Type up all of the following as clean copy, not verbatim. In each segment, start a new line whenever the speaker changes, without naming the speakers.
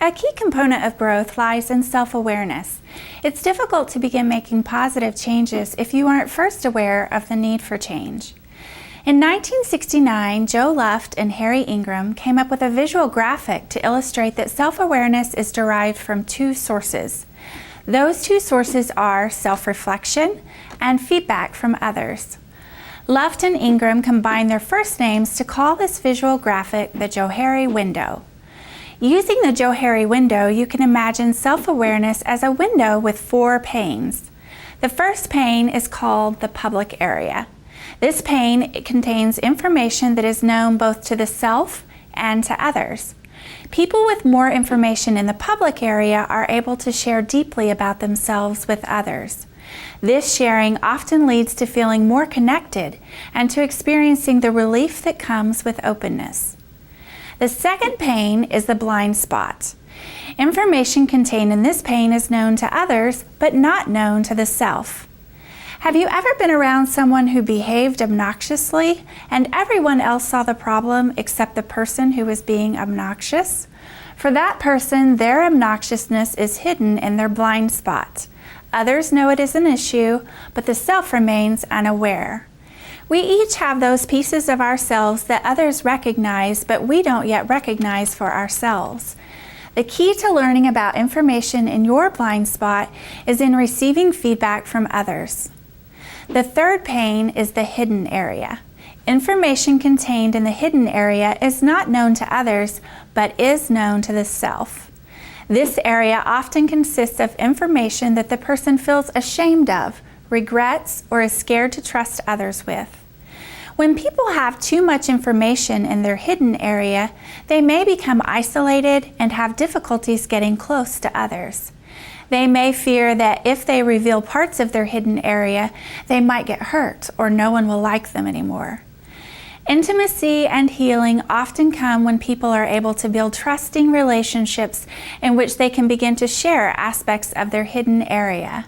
A key component of growth lies in self-awareness. It's difficult to begin making positive changes if you aren't first aware of the need for change. In 1969, Joe Luft and Harry Ingram came up with a visual graphic to illustrate that self-awareness is derived from two sources. Those two sources are self-reflection and feedback from others. Luft and Ingram combined their first names to call this visual graphic the Johari window. Using the Johari window, you can imagine self-awareness as a window with 4 panes. The first pane is called the public area. This pane contains information that is known both to the self and to others. People with more information in the public area are able to share deeply about themselves with others. This sharing often leads to feeling more connected and to experiencing the relief that comes with openness. The second pane is the blind spot. Information contained in this pane is known to others, but not known to the self. Have you ever been around someone who behaved obnoxiously and everyone else saw the problem except the person who was being obnoxious? For that person, their obnoxiousness is hidden in their blind spot. Others know it is an issue, but the self remains unaware. We each have those pieces of ourselves that others recognize, but we don't yet recognize for ourselves. The key to learning about information in your blind spot is in receiving feedback from others. The third pane is the hidden area. Information contained in the hidden area is not known to others, but is known to the self. This area often consists of information that the person feels ashamed of, regrets, or is scared to trust others with. When people have too much information in their hidden area, they may become isolated and have difficulties getting close to others. They may fear that if they reveal parts of their hidden area, they might get hurt or no one will like them anymore. Intimacy and healing often come when people are able to build trusting relationships in which they can begin to share aspects of their hidden area.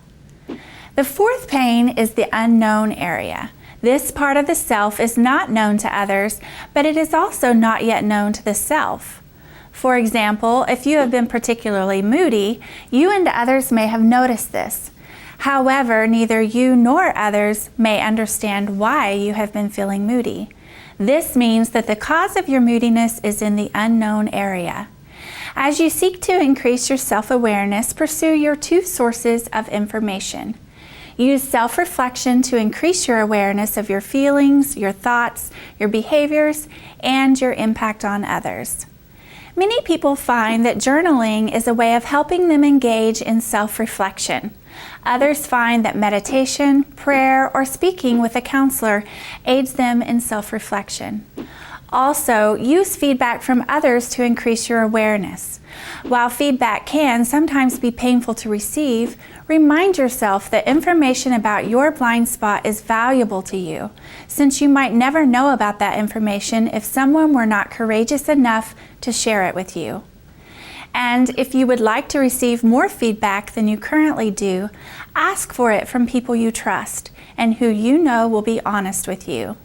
The fourth pane is the unknown area. This part of the self is not known to others, but it is also not yet known to the self. For example, if you have been particularly moody, you and others may have noticed this. However, neither you nor others may understand why you have been feeling moody. This means that the cause of your moodiness is in the unknown area. As you seek to increase your self-awareness, pursue your two sources of information. Use self-reflection to increase your awareness of your feelings, your thoughts, your behaviors, and your impact on others. Many people find that journaling is a way of helping them engage in self-reflection. Others find that meditation, prayer, or speaking with a counselor aids them in self-reflection. Also, use feedback from others to increase your awareness. While feedback can sometimes be painful to receive, remind yourself that information about your blind spot is valuable to you, since you might never know about that information if someone were not courageous enough to share it with you. And if you would like to receive more feedback than you currently do, ask for it from people you trust and who you know will be honest with you.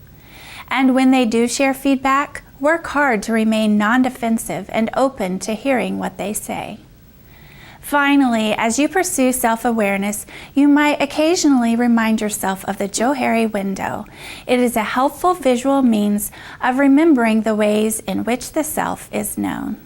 And when they do share feedback, work hard to remain non-defensive and open to hearing what they say. Finally, as you pursue self-awareness, you might occasionally remind yourself of the Johari window. It is a helpful visual means of remembering the ways in which the self is known.